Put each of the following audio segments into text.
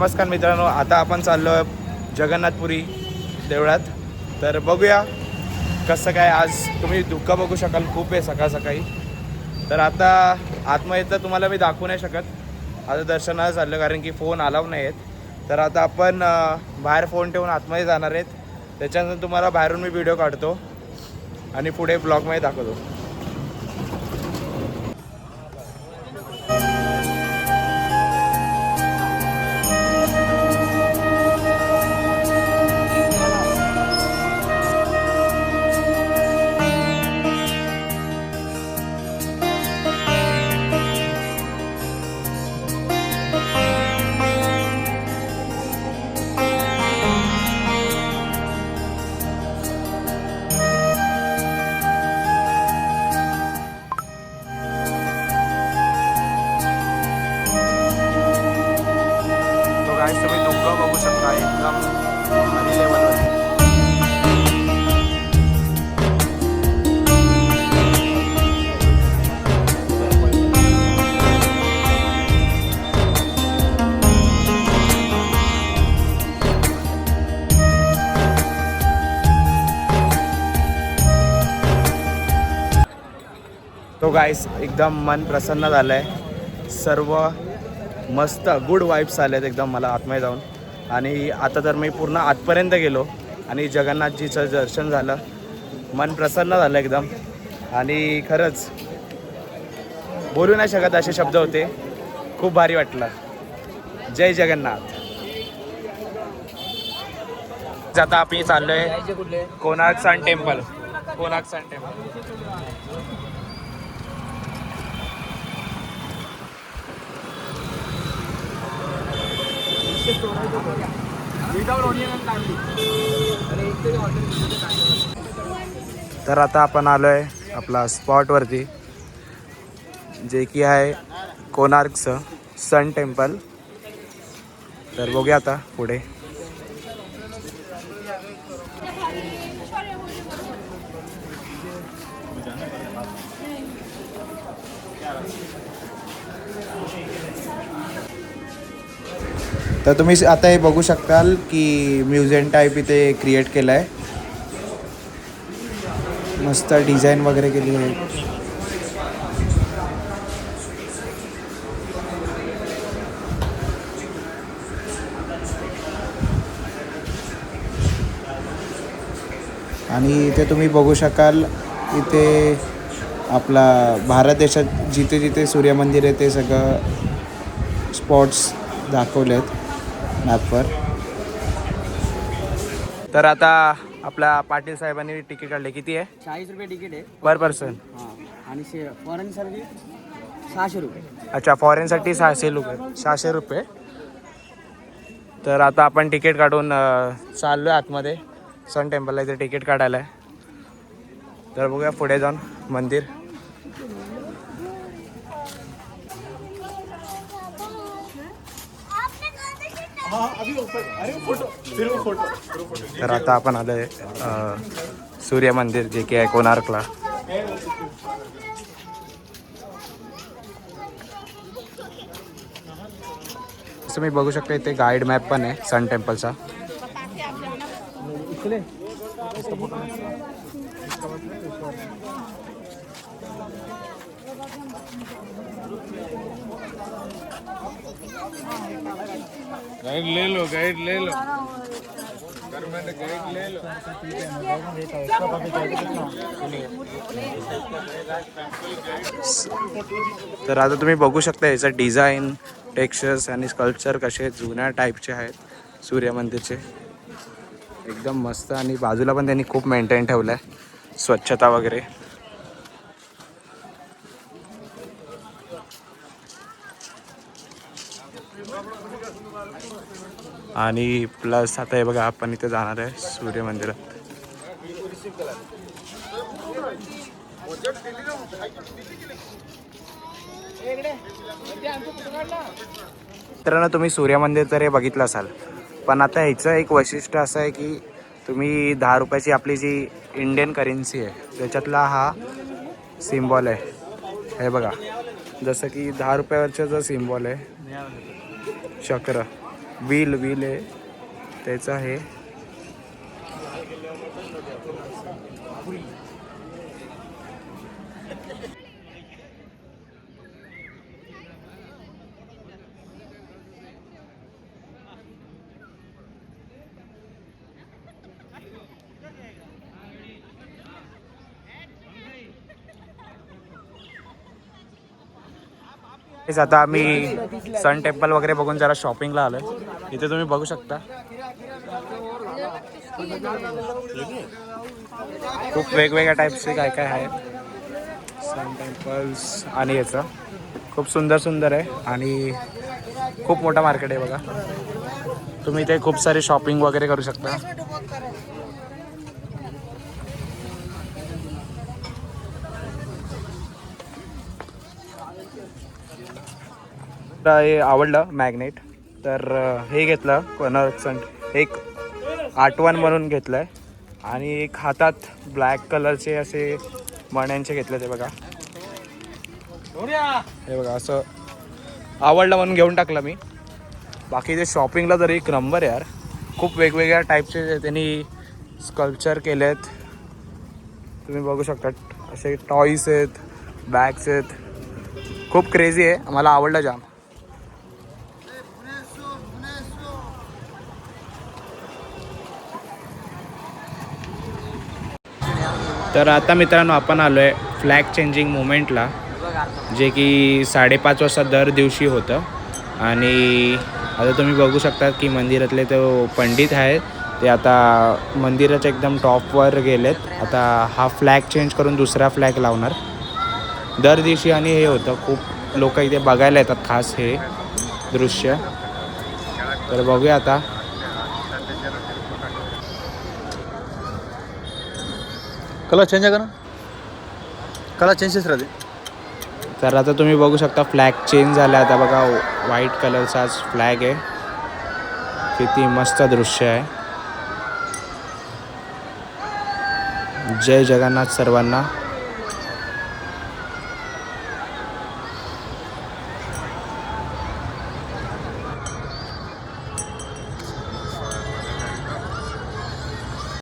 नमस्कार मित्रांनो, आता आपण चाललो जगन्नाथपुरी देवळात. तर बघूया कसं काय. आज तुम्ही धुकं बघू शकाल, खूप आहे सकाळ सकाळी. तर आता आतमध्ये तर तुम्हाला मी दाखवू नाही शकत, आता दर्शनाला चाललं कारण की फोन अलाव नाही आहेत. तर आता आपण बाहेर फोन ठेवून आतमध्ये जाणार आहेत. त्याच्यानंतर तुम्हाला बाहेरून मी व्हिडिओ काढतो आणि पुढे ब्लॉगमध्ये दाखवतो. तुम्ही धुकं बघू शकता, एकदम भारी लेवलवर. तो गाईस एकदम मन प्रसन्न झालं आहे. सर्व मस्त गुड वाईब्स आलेत एकदम मला आतमध्ये जाऊन. आणि आता तर मी पूर्ण आतपर्यंत गेलो आणि जगन्नाथजीचं दर्शन झालं. मन प्रसन्न झालं एकदम. आणि खरंच बोलू नाही शकत असे शब्द होते. खूप भारी वाटलं. जय जगन्नाथ. आता आपण चाललो आहे Konark sun temple. Konark sun temple. तर आता आपण आलो आहे आपला स्पॉटवरती, जे की आहे कोणार्कचं सन टेम्पल. तर बघूया आता पुढे. तर तुम्ही आता हे बघू शकाल की म्युझियम टाईप इथे क्रिएट केलं आहे. मस्त डिझाईन वगैरे केली आहे. आणि इथे तुम्ही बघू शकाल, इथे आपला भारत देशात जिथे जिथे सूर्यमंदिर आहे ते सगळं स्पॉट्स दाखवले आहेत मॅपवर. तर आता आपल्या पाटील साहेबांनी तिकीट काढले. किती आहे? 40 रुपये तिकीट आहे पर पर्सन. हां. आणि फॉरेनसाठी 600 रुपये. अच्छा, फॉरेनसाठी 600 रुपये. तर आता आपण तिकीट काढून चाललो आहे आतमध्ये सन टेम्पलला. इथे तिकीट काढायला आहे. तर बघूया पुढे जाऊन मंदिर. तर आता आपण आलो आहे सूर्य मंदिर, जे की आहे कोणार्कला. तुम्ही बघू शकता इथे गाईड मॅप पण आहे सन टेम्पलचा. गाइड ले लो, गाइड ले लो. गाइड ले लो. तर आता तुम्ही बघू शकता याचं डिझाईन, टेक्स्चर्स आणि स्कल्पचर कसे जुन्या टाईपचे आहेत सूर्य मंदिरचे. एकदम मस्त. आणि बाजूला पण त्यांनी खूप मेंटेन ठेवलं आहे, स्वच्छता वगैरे. आणि प्लस आता हे बघा, आपण इथे जाणार आहे सूर्य मंदिरात. मित्रांनो, तुम्ही सूर्य मंदिर तर हे बघितलं असाल, पण आता ह्याचं एक वैशिष्ट्य असं आहे की तुम्ही 10 रुपयाची आपली जी इंडियन करन्सी आहे त्याच्यातला हा सिम्बॉल आहे. हे बघा, जसं की 10 रुपयावरचा जो सिम्बॉल आहे चक्र, व्हील आहे त्याचं आहे. आता आम्ही सन टेम्पल वगैरे बघून जरा शॉपिंगला आलोय. इथे तुम्ही बघू शकता खूप वेगवेगळ्या टाईपचे काय काय आहेत. सन टेम्पल्स आणि याचं खूप सुंदर आहे आणि खूप मोठा मार्केट आहे बघा. तुम्ही इथे खूप सारी शॉपिंग वगैरे करू शकता. हे आवडलं मॅग्नेट तर हे घेतलं कोणाचं एक आठवण म्हणून घेतलं आहे. आणि एक हातात ब्लॅक कलरचे असे मण्यांचे घेतले ते बघा. हे बघा असं आवडलं म्हणून घेऊन टाकलं मी. बाकी ते शॉपिंगला तर एक नंबर यार. खूप वेगवेगळ्या टाईपचे त्यांनी स्कल्पचर केले आहेत. तुम्ही बघू शकता असे टॉईस आहेत, बॅग्स आहेत. खूप क्रेझी आहे. मला आवडलं जाम. तर आता मित्रांनो आपण आलो आहे फ्लॅग चेंजिंग मुवमेंटला, जे की 5:30 वाजता दर दिवशी होतं. आणि आता तुम्ही बघू शकता की मंदिरातले तो पंडित आहेत ते आता मंदिराच्या एकदम टॉपवर गेलेत. आता हा फ्लॅग चेंज करून दुसरा फ्लॅग लावणार दर दिवशी. आणि हे होतं खूप लोक इथे बघायला येतात खास हे दृश्य. तर बघूया आता. कलर चेंज आहे का ना? कलर चेंजेस राहते. तर आता तुम्ही बघू शकता फ्लॅग चेंज झाला. आता बघा व्हाईट कलरचाच फ्लॅग आहे. किती मस्त दृश्य आहे. जय जगन्नाथ सर्वांना.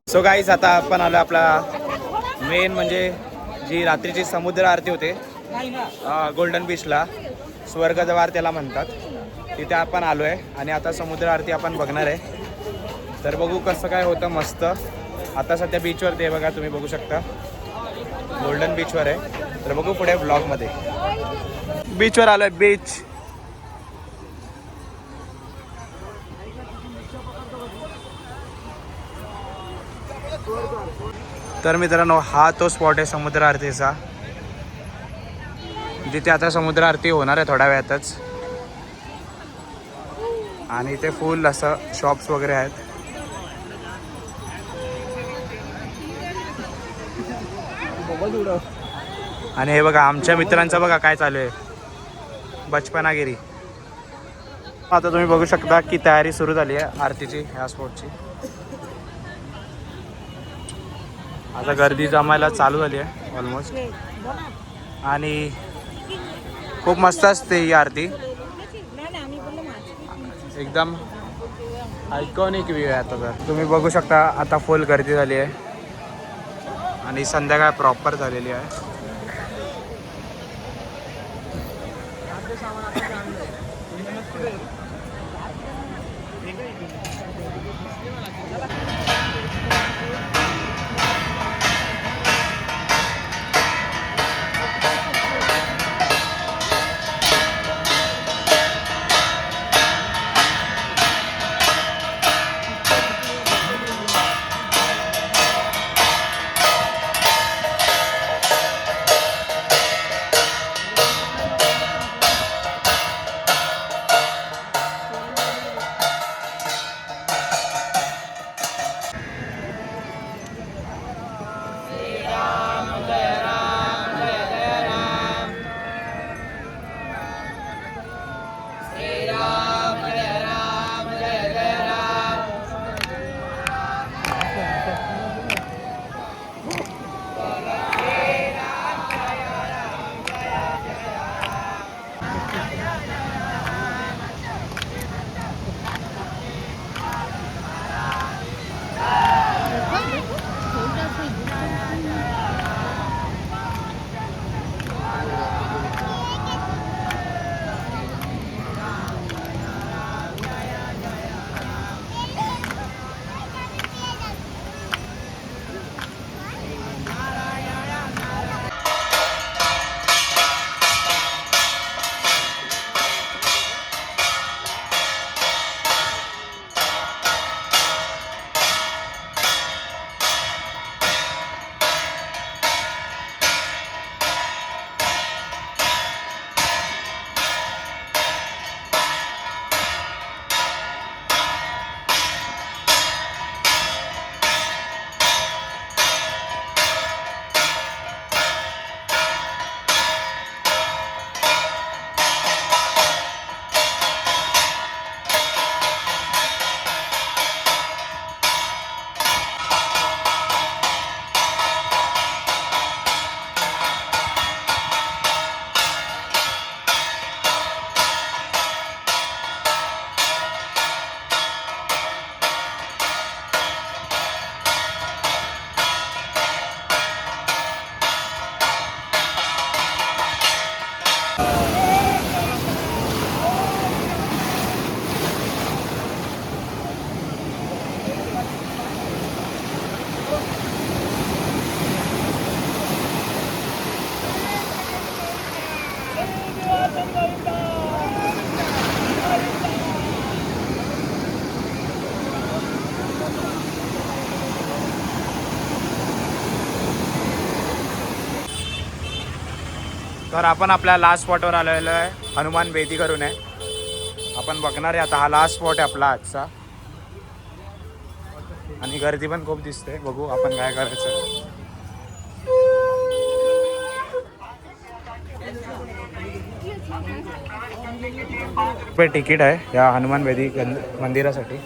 सो गाईज आता आपण आलो आपला मेन म्हणजे जी रात्रीची समुद्र आरती होते गोल्डन बीचला, स्वर्गद्वार त्याला म्हणतात, तिथे आपण आलो आहे. आणि आता समुद्र आरती आपण बघणार आहे. तर बघू कसं काय होतं. मस्त. आता सध्या बीचवर ते बघा तुम्ही बघू शकता गोल्डन बीचवर आहे. तर बघू पुढे ब्लॉगमध्ये. बीचवर आलो आहे बीच. तर मित्रांनो हा तो स्पॉट आहे समुद्र आरतीचा, जिथे आता समुद्र आरती होणार आहे थोड्या वेळातच. आणि इथे फुल असं शॉप्स वगैरे आहेत. आणि हे बघा आमच्या मित्रांचं बघा काय चालू आहे, बचपनागिरी. आता तुम्ही बघू शकता की तयारी सुरू झाली आहे आरतीची ह्या स्पॉटची. आता गर्दी जमायला चालू झाली आहे ऑलमोस्ट. आणि खूप मस्त असते ही आरती. एकदम आयकॉनिक व्ह्यू आहे. आता तर तुम्ही बघू शकता आता फुल गर्दी झाली आहे आणि संध्याकाळ प्रॉपर झालेली आहे. तर आपण आपल्या लास्ट स्पॉटवर आलेलो आहे, हनुमान वेदी करून आहे. आपण बघणार आहे आता, हा लास्ट स्पॉट आहे आपला आजचा. आणि गर्दी पण खूप दिसते, बघू आपण काय करायचं. रुपये तिकीट आहे या हनुमान वेदी मंदिरासाठी.